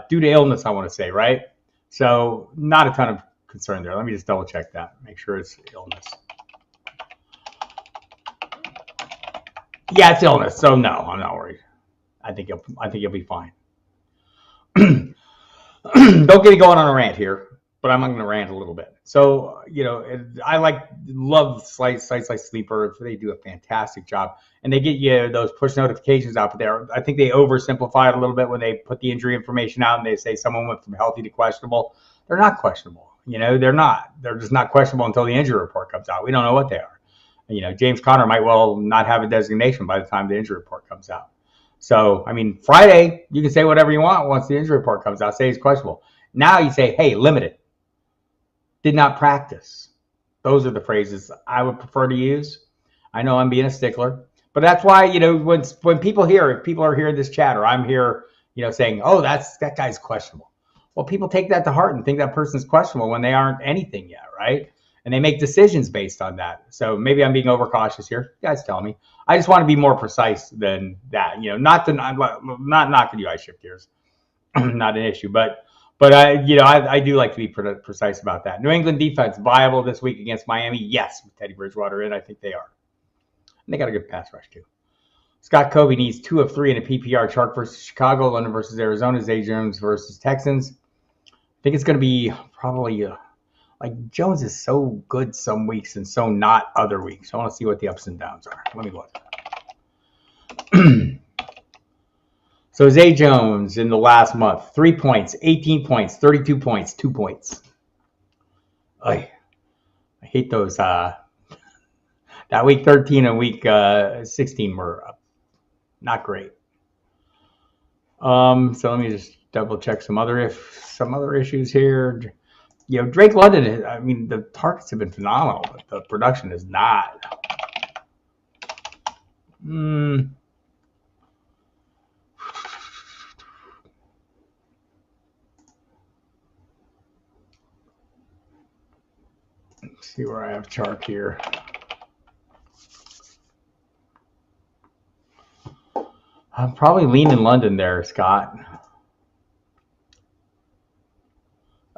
due to illness, I want to say, right? So not a ton of concern there. Let me just double check that. Make sure it's illness. Yeah, it's illness. So no, I'm not worried. I think you'll be fine. Don't get me going on a rant here, but I'm going to rant a little bit. So, I love sites like Sleeper. They do a fantastic job, and they get you those push notifications out there. I think they oversimplify it a little bit when they put the injury information out and they say someone went from healthy to questionable. They're not questionable. They're not. They're just not questionable until the injury report comes out. We don't know what they are. James Conner might well not have a designation by the time the injury report comes out. So, I mean, Friday, you can say whatever you want once the injury report comes out. Say he's questionable. Now you say, hey, limited. Did not practice. Those are the phrases I would prefer to use. I know I'm being a stickler. But that's why, when people are here in this chat, or I'm here, saying, oh, that guy's questionable. Well, people take that to heart and think that person's questionable when they aren't anything yet, right? And they make decisions based on that. So maybe I'm being overcautious here. You guys tell me. I just want to be more precise than that. Not knocking you. I shift gears. Not an issue, but I do like to be precise about that. New England defense viable this week against Miami? Yes, with Teddy Bridgewater in, I think they are. And they got a good pass rush too. Scott Kobe needs 2 of 3 in a PPR chart versus Chicago, London versus Arizona, Zay Jones versus Texans. I think it's going to be probably Jones is so good some weeks and so not other weeks. I want to see what the ups and downs are. Let me look. So Zay Jones in the last month, 3 points, 18 points, 32 points, 2 points. I hate those. That week 13 and week 16 were not great. So let me just double check some other issues here. Drake London, I mean, the targets have been phenomenal, but the production is not. Let's see where I have Chark here. I'm probably leaning London there, Scott.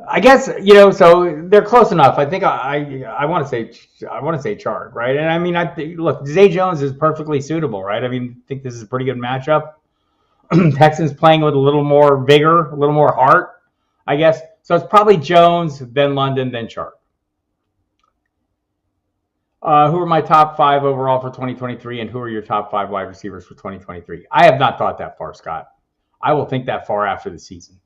I guess, so they're close enough. I think I want to say Chark, right? And I mean, look, Zay Jones is perfectly suitable, right? I mean, I think this is a pretty good matchup. Texans playing with a little more vigor, a little more heart, I guess. So it's probably Jones, then London, then Chark. Who are my top 5 overall for 2023, and who are your top 5 wide receivers for 2023? I have not thought that far, Scott. I will think that far after the season.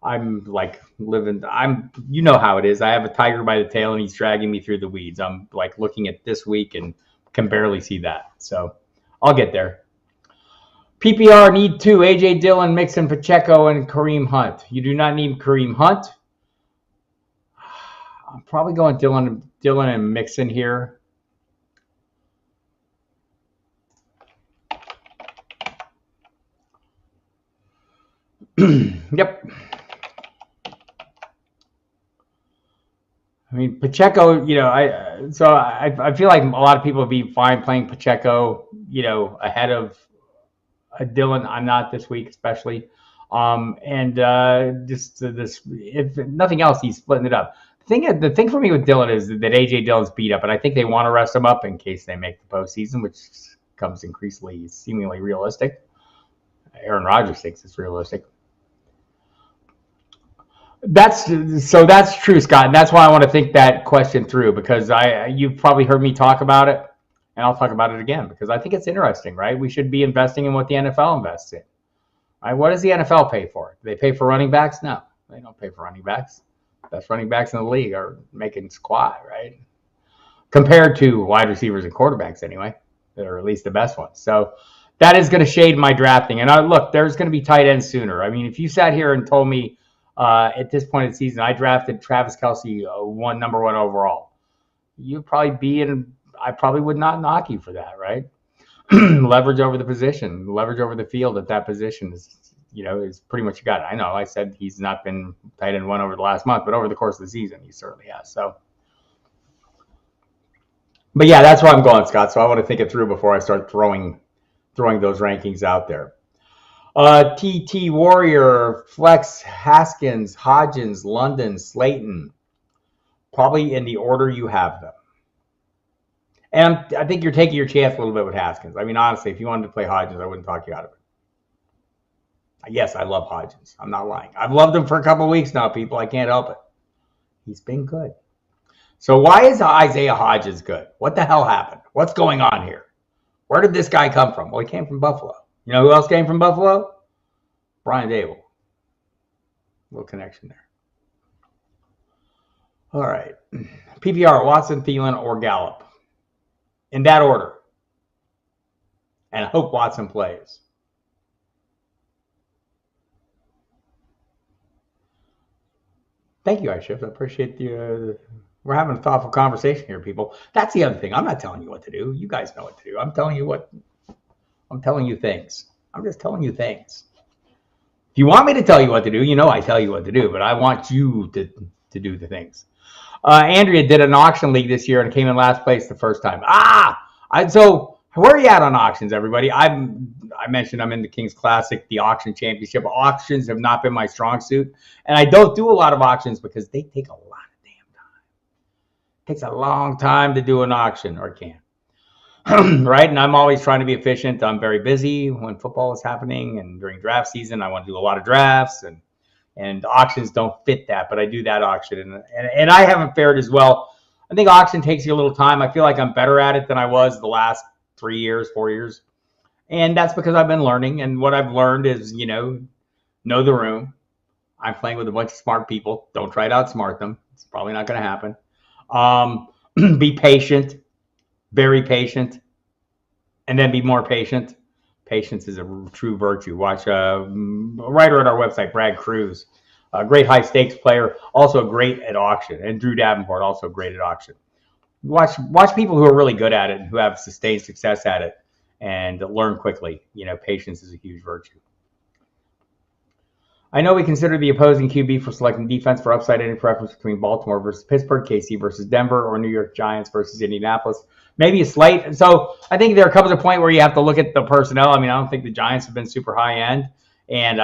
I'm you know how it is. I have a tiger by the tail and he's dragging me through the weeds. I'm looking at this week and can barely see that. So I'll get there. PPR need 2, AJ Dillon, Mixon, Pacheco, and Kareem Hunt. You do not need Kareem Hunt. I'm probably going Dillon and Mixon here. Yep. I mean, Pacheco, I feel like a lot of people would be fine playing Pacheco, ahead of Dillon. I'm not this week, especially. Just this, if nothing else, he's splitting it up. The thing for me with Dillon is that AJ Dillon's beat up, and I think they want to rest him up in case they make the postseason, which comes increasingly seemingly realistic. Aaron Rodgers thinks it's realistic. That's true, Scott, and that's why I want to think that question through, because you've probably heard me talk about it, and I'll talk about it again because I think it's interesting, right? We should be investing in what the NFL invests in. Right? What does the NFL pay for? Do they pay for running backs? No, they don't pay for running backs. Best running backs in the league are making squat, right? Compared to wide receivers and quarterbacks, anyway, that are at least the best ones. So that is going to shade my drafting. And look, there's going to be tight ends sooner. I mean, if you sat here and told me at this point in the season I drafted Travis Kelce number 1 overall, you'd probably be in. I probably would not knock you for that, right? Leverage over the position, leverage over the field at that position is pretty much you got it. I know I said he's not been tight end one over the last month, but over the course of the season, he certainly has. So, but yeah, that's where I'm going, Scott. So I want to think it through before I start throwing those rankings out there. TT Warrior, Flex, Haskins, Hodgins, London, Slayton, probably in the order you have them. And I think you're taking your chance a little bit with Haskins. I mean, honestly, if you wanted to play Hodgins, I wouldn't talk you out of it. Yes, I love Hodgins. I'm not lying. I've loved him for a couple of weeks now, people. I can't help it. He's been good. So why is Isaiah Hodgins good? What the hell happened? What's going on here? Where did this guy come from? Well, he came from Buffalo. You know who else came from Buffalo? Brian Dable. Little connection there. All right. PPR, Watson, Thielen, or Gallup. In that order. And I hope Watson plays. Thank you, iShift. I appreciate the. We're having a thoughtful conversation here, people. That's the other thing. I'm not telling you what to do. You guys know what to do. I'm telling you things. I'm just telling you things. If you want me to tell you what to do, I tell you what to do, but I want you to do the things. Andrea did an auction league this year and came in last place the first time. So where are you at on auctions, everybody? I mentioned I'm in the Kings Classic, the auction championship. Auctions have not been my strong suit, and I don't do a lot of auctions because they take a lot of damn time. It takes a long time to do an auction, or it can. Right? And I'm always trying to be efficient. I'm very busy when football is happening, and during draft season, I want to do a lot of drafts, and auctions don't fit that, but I do that auction, and I haven't fared as well. I think auction takes you a little time. I feel like I'm better at it than I was the last 3 years, 4 years. And that's because I've been learning. And what I've learned is, know the room. I'm playing with a bunch of smart people. Don't try to outsmart them. It's probably not going to happen. Be patient, very patient, and then be more patient. Patience is a true virtue. Watch a writer at our website, Brad Cruz, a great high stakes player, also great at auction, and Drew Davenport, also great at auction. Watch people who are really good at it and who have sustained success at it, and learn quickly. Patience is a huge virtue. I know we consider the opposing QB for selecting defense for upside. Any preference between Baltimore versus Pittsburgh, KC versus Denver, or New York Giants versus Indianapolis? Maybe a slate. So I think there comes a point where you have to look at the personnel. I mean, I don't think the Giants have been super high end, and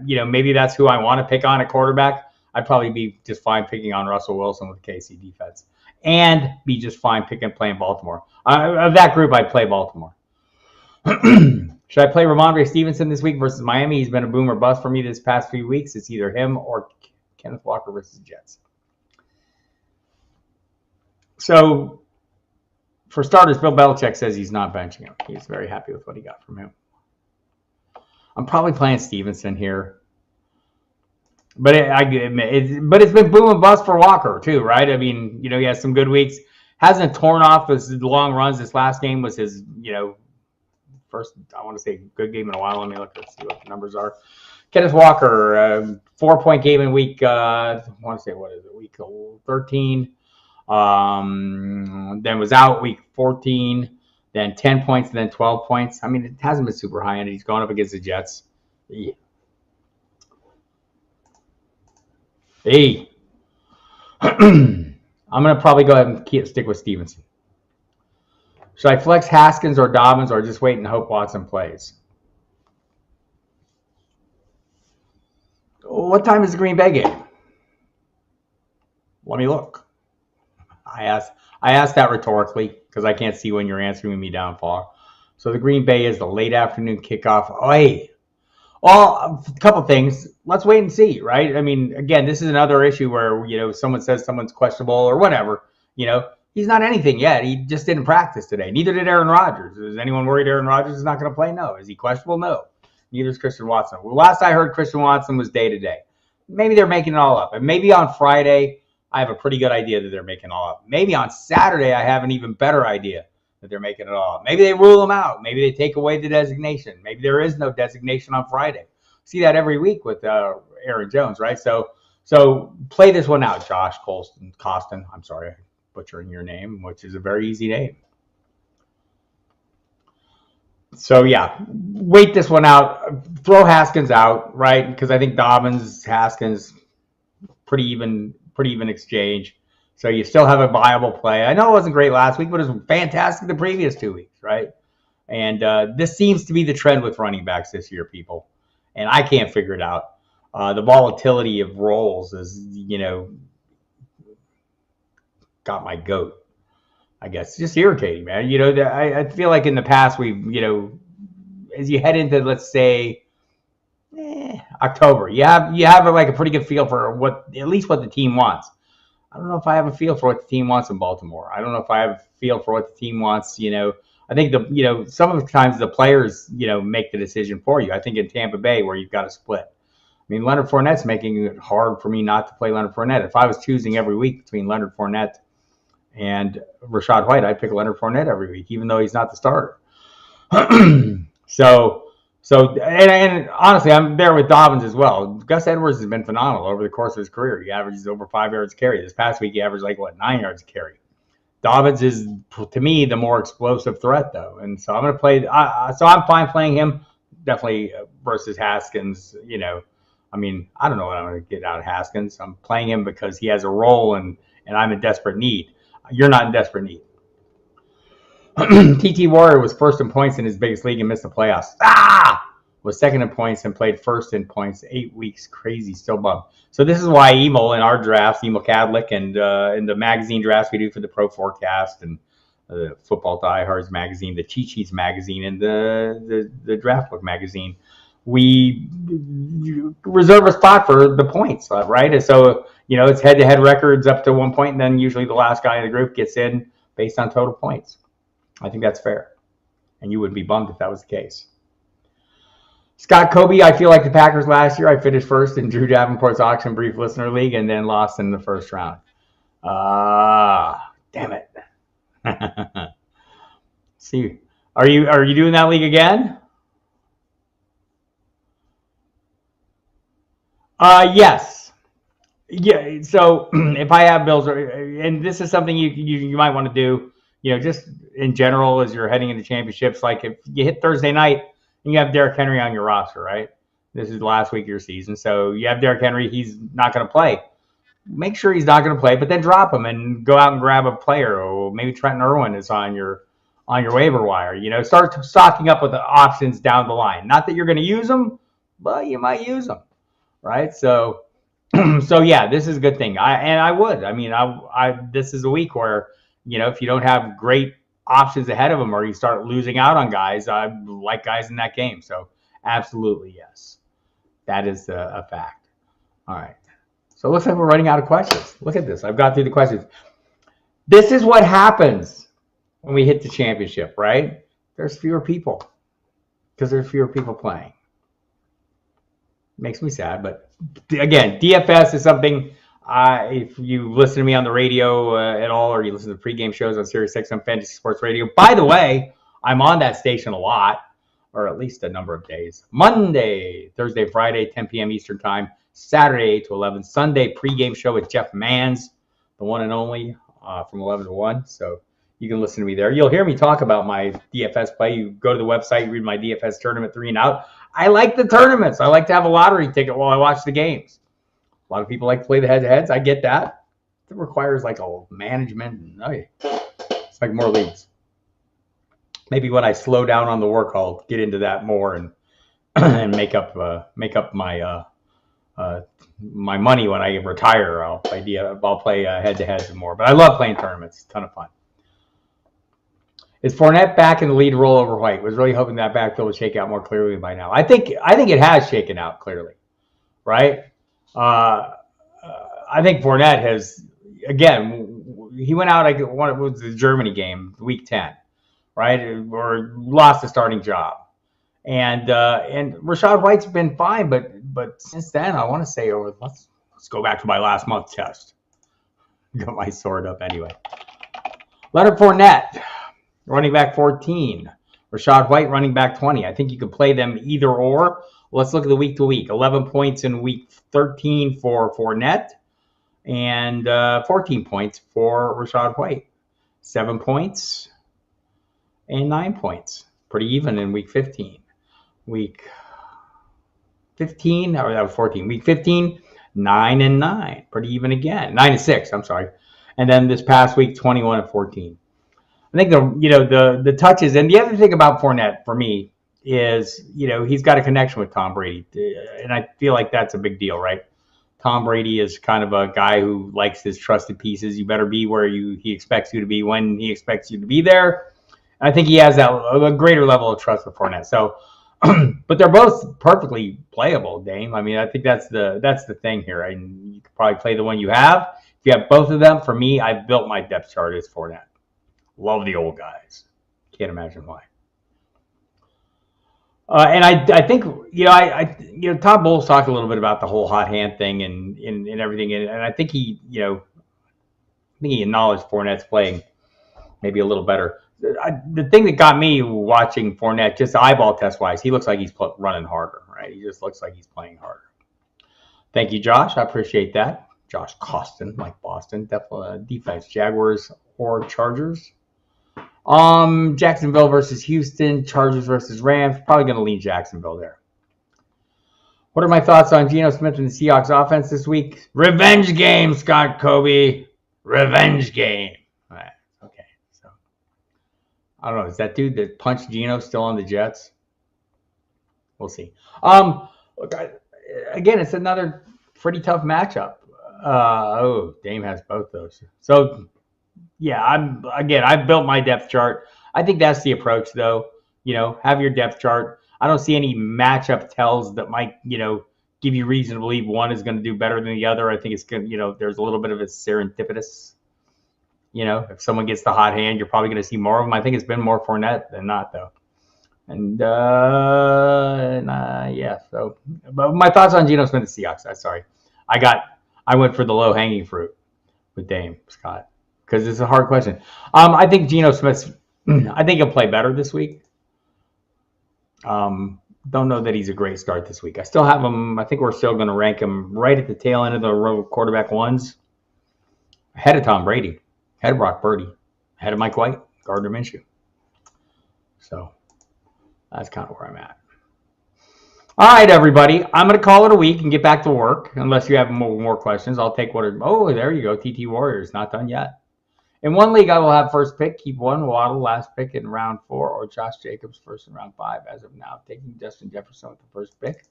maybe that's who I want to pick on at quarterback. I'd probably be just fine picking on Russell Wilson with KC defense, and be just fine playing Baltimore. Of that group, I'd play Baltimore. Should I play Ramondre Stevenson this week versus Miami? He's been a boom or bust for me this past few weeks. It's either him or Kenneth Walker versus Jets. So, for starters, Bill Belichick says he's not benching him. He's very happy with what he got from him. I'm probably playing Stevenson here. But it's been boom and bust for Walker too, right? I mean, he has some good weeks. Hasn't torn off his long runs. This last game was his, first, I want to say, good game in a while. Let me look and see what the numbers are. Kenneth Walker, 4-point game in week, I want to say, week 13. Then was out week 14. Then 10 points, and then 12 points. I mean, it hasn't been super high, and he's going up against the Jets. Yeah. Hey, I'm going to probably go ahead and stick with Stevenson. Should I flex Haskins or Dobbins, or just wait and hope Watson plays? What time is the Green Bay game? Let me look. I asked that rhetorically because I can't see when you're answering me down far. So the Green Bay is the late afternoon kickoff. Oh, hey. Well, a couple things. Let's wait and see, right? I mean, again, this is another issue where, someone says someone's questionable or whatever. He's not anything yet. He just didn't practice today. Neither did Aaron Rodgers. Is anyone worried Aaron Rodgers is not going to play? No. Is he questionable? No. Neither is Christian Watson. Well, last I heard, Christian Watson was day-to-day. Maybe they're making it all up. And maybe on Friday, I have a pretty good idea that they're making it all up. Maybe on Saturday, I have an even better idea that they're making it all up. Maybe they rule them out. Maybe they take away the designation. Maybe there is no designation on Friday. See that every week with Aaron Jones, right? So play this one out, Josh Costin. I'm sorry. butchering your name, which is a very easy name. So yeah, wait this one out. Throw Haskins out, right? Because I think Dobbins, Haskins, pretty even exchange. So you still have a viable play. I know it wasn't great last week, but it was fantastic the previous 2 weeks, right? And this seems to be the trend with running backs this year, people. And I can't figure it out. The volatility of roles is, got my goat. I guess it's just irritating, man. I feel like in the past we've, as you head into, let's say, October, you have like a pretty good feel for at least what the team wants. I don't know if I have a feel for what the team wants in Baltimore. I don't know if I have a feel for what the team wants. I think some of the times the players, make the decision for you. I think in Tampa Bay where you've got a split. I mean, Leonard Fournette's making it hard for me not to play Leonard Fournette. If I was choosing every week between Leonard Fournette and Rachaad White, I'd pick Leonard Fournette every week, even though he's not the starter. So honestly, I'm there with Dobbins as well. Gus Edwards has been phenomenal over the course of his career. He averages over 5 yards a carry. This past week, he averaged 9 yards a carry. Dobbins is, to me, the more explosive threat, though. And so I'm going to play. So I'm fine playing him, definitely versus Haskins. I don't know what I'm going to get out of Haskins. I'm playing him because he has a role and I'm in desperate need. You're not in desperate need. TT Warrior was first in points in his biggest league and missed the playoffs. Was second in points and played first in points 8 weeks. Crazy, still bummed. So this is why Emil in our drafts, Emil Cadlick, and in the magazine drafts we do for the Pro Forecast and the Football Diehards magazine, the Cheat Sheets magazine, and the Draft Book magazine, we reserve a spot for the points, right? And so, it's head-to-head records up to 1 point, and then usually the last guy in the group gets in based on total points. I think that's fair. And you wouldn't be bummed if that was the case. Scott Kobe, I feel like the Packers last year. I finished first in Drew Davenport's auction brief listener league and then lost in the first round. Damn it. See, are you doing that league again? Yes. Yeah. So if I have Bills, and this is something you might want to do, just in general as you're heading into championships, like if you hit Thursday night and you have Derrick Henry on your roster, right? This is the last week of your season. So you have Derrick Henry, he's not going to play. Make sure he's not going to play, but then drop him and go out and grab a player. Or maybe Trenton Irwin is on your waiver wire. Start stocking up with the options down the line. Not that you're going to use them, but you might use them, right? So yeah, this is a good thing. This is a week where, if you don't have great options ahead of them or you start losing out on guys, I like guys in that game. So absolutely, yes. That is a fact. All right. So it looks like we're running out of questions. Look at this. I've got through the questions. This is what happens when we hit the championship, right? There's fewer people because there's fewer people playing. Makes me sad, but again, DFS is something. If you listen to me on the radio at all, or you listen to the pregame shows on Sirius XM Fantasy Sports Radio, by the way, I'm on that station a lot, or at least a number of days. Monday, Thursday, Friday, 10 p.m. Eastern Time. Saturday, 8 to 11. Sunday, pregame show with Jeff Manns, the one and only, from 11 to 1. So you can listen to me there. You'll hear me talk about my DFS play. You go to the website, you read my DFS tournament 3 and out. I like the tournaments. I like to have a lottery ticket while I watch the games. A lot of people like to play the head-to-heads. I get that. It requires like a management. It's like more leagues. Maybe when I slow down on the work, I'll get into that more and make up my my money when I retire. I'll play head-to-heads and more. But I love playing tournaments. It's a ton of fun. Is Fournette back in the lead role over White? Was really hoping that backfield would shake out more clearly by now. I think it has shaken out clearly, right? I think Fournette has, again, he went out, it was the Germany game, week 10, right? Or lost the starting job. And Rachaad White's been fine, but since then, I want to say let's go back to my last month test. Got my sword up anyway. Leonard Fournette, running back 14. Rachaad White, running back 20. I think you could play them either or. Let's look at the week to week. 11 points in week 13 for Fournette. and 14 points for Rashad White. 7 points and 9 points. Pretty even in week 15. Week 15, or that was 14. Week 15, 9 and 9. Pretty even again. 9 and 6, I'm sorry. And then this past week, 21 and 14. I think the touches, and the other thing about Fournette for me is, he's got a connection with Tom Brady, and I feel like that's a big deal, right? Tom Brady is kind of a guy who likes his trusted pieces. You better be where he expects you to be when he expects you to be there. And I think he has a greater level of trust with Fournette. So, but they're both perfectly playable, Dame. I mean, I think that's the thing here. And you could probably play the one you have. If you have both of them, for me, I've built my depth chart as Fournette. Love the old guys. Can't imagine why. And I think Todd Bowles talked a little bit about the whole hot hand thing and everything, and I think he acknowledged Fournette's playing maybe a little better. The thing that got me watching Fournette, just eyeball test wise, he looks like he's running harder, right? He just looks like he's playing harder. Thank you, Josh. I appreciate that. Josh Costin, like Boston, definitely defense, Jaguars or Chargers. Jacksonville versus Houston, Chargers versus Rams. Probably going to lean Jacksonville there. What are my thoughts on Geno Smith and the Seahawks offense this week? Revenge game, Scott Kobe. Revenge game. All right. Okay. So I don't know. Is that dude that punched Geno still on the Jets? We'll see. Look, again, it's another pretty tough matchup. Dame has both those. So. Yeah, I've built my depth chart. I think that's the approach, though. Have your depth chart. I don't see any matchup tells that might, give you reason to believe one is going to do better than the other. I think it's going to, there's a little bit of a serendipitous. If someone gets the hot hand, you're probably going to see more of them. I think it's been more Fournette than not, though. And yeah. So, but my thoughts on Geno Smith and Seahawks. I'm sorry, I went for the low hanging fruit with Dame Scott. Because it's a hard question. I think Geno Smith, I think he'll play better this week. Don't know that he's a great start this week. I still have him. I think we're still going to rank him right at the tail end of the quarterback ones. Ahead of Tom Brady. Ahead of Brock Purdy. Ahead of Mike White. Gardner Minshew. So that's kind of where I'm at. All right, everybody. I'm going to call it a week and get back to work. Unless you have more questions. I'll take there you go. TT Warriors. Not done yet. In one league, I will have first pick, keep one Waddle, last pick in round 4, or Josh Jacobs first in round 5. As of now, taking Justin Jefferson with the first pick.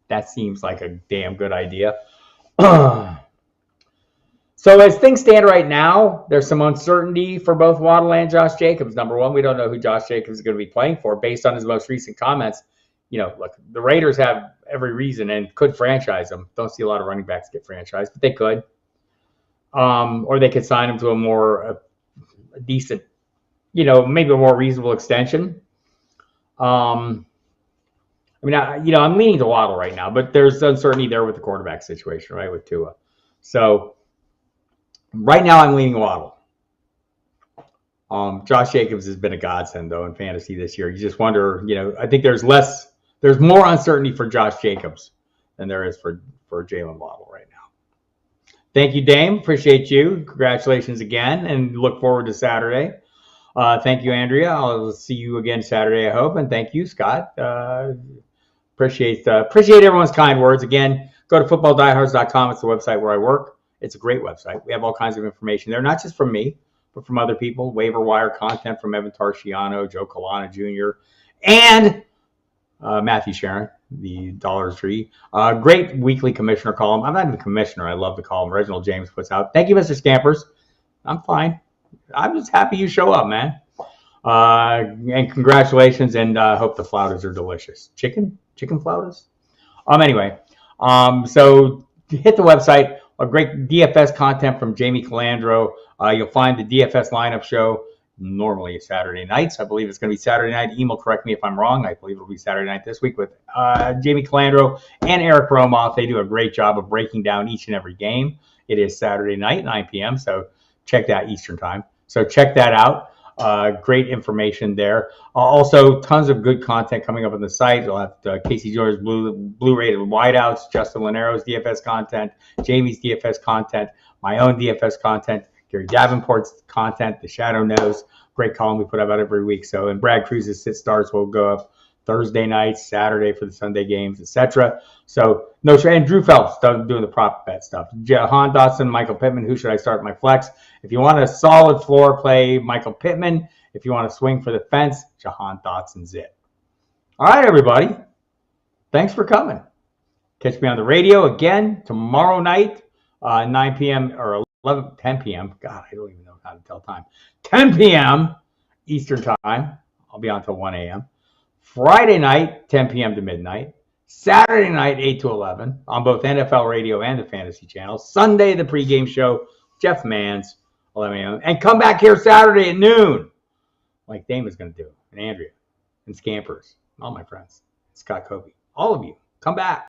That seems like a damn good idea. So as things stand right now, there's some uncertainty for both Waddle and Josh Jacobs. Number one, we don't know who Josh Jacobs is going to be playing for based on his most recent comments. Look, the Raiders have every reason and could franchise him. Don't see a lot of running backs get franchised, but they could. Or they could sign him to a decent, maybe a more reasonable extension. I'm leaning to Waddle right now, but there's uncertainty there with the quarterback situation, right, with Tua. So right now I'm leaning Waddle. Josh Jacobs has been a godsend, though, in fantasy this year. You just wonder, I think there's more uncertainty for Josh Jacobs than there is for Jalen Waddle right now. Thank you, Dame. Appreciate you. Congratulations again, and look forward to Saturday. Thank you, Andrea. I'll see you again Saturday, I hope. And thank you, Scott. Appreciate everyone's kind words. Again, go to footballdiehards.com. It's the website where I work. It's a great website. We have all kinds of information there, not just from me, but from other people. Waiver wire content from Evan Tarciano, Joe Colana Jr., and Matthew Sharon, the Dollar Tree. Great weekly commissioner column. I'm not even a commissioner. I love the column Reginald James puts out. Thank you, Mr. Scampers. I'm fine. I'm just happy you show up, man. And congratulations, and hope the flautas are delicious. Chicken flautas? Anyway, so hit the website. A great DFS content from Jamie Calandro. You'll find the DFS lineup show normally Saturday nights. I believe it's going to be Saturday night. Email correct me if I'm wrong. I believe it'll be Saturday night this week with Jamie Calandro and Eric Romoff. They do a great job of breaking down each and every game. It is Saturday night, 9 p.m., so check that Eastern time. So check that out. Great information there. Also, tons of good content coming up on the site. We'll have Casey Joyner's Blu-rated wideouts, Justin Linero's DFS content, Jamie's DFS content, my own DFS content, Gary Davenport's content, The Shadow Knows. Great column we put up every week. So, and Brad Cruz's Sit Starts will go up Thursday nights, Saturday for the Sunday games, etc. So, no, and Drew Phelps doing the prop bet stuff. Jahan Dotson, Michael Pittman, who should I start my flex? If you want a solid floor play, Michael Pittman. If you want to swing for the fence, Jahan Dotson's it. All right, everybody. Thanks for coming. Catch me on the radio again tomorrow night, 9 p.m. or 10 p.m. God, I don't even know how to tell time. 10 p.m. Eastern time. I'll be on till 1 a.m. Friday night, 10 p.m. to midnight. Saturday night, 8 to 11 on both NFL radio and the Fantasy Channel. Sunday, the pregame show, Jeff Mans, 11 a.m. And come back here Saturday at noon, like Damon's going to do, and Andrea, and Scampers, all my friends, Scott Kobe, all of you, come back.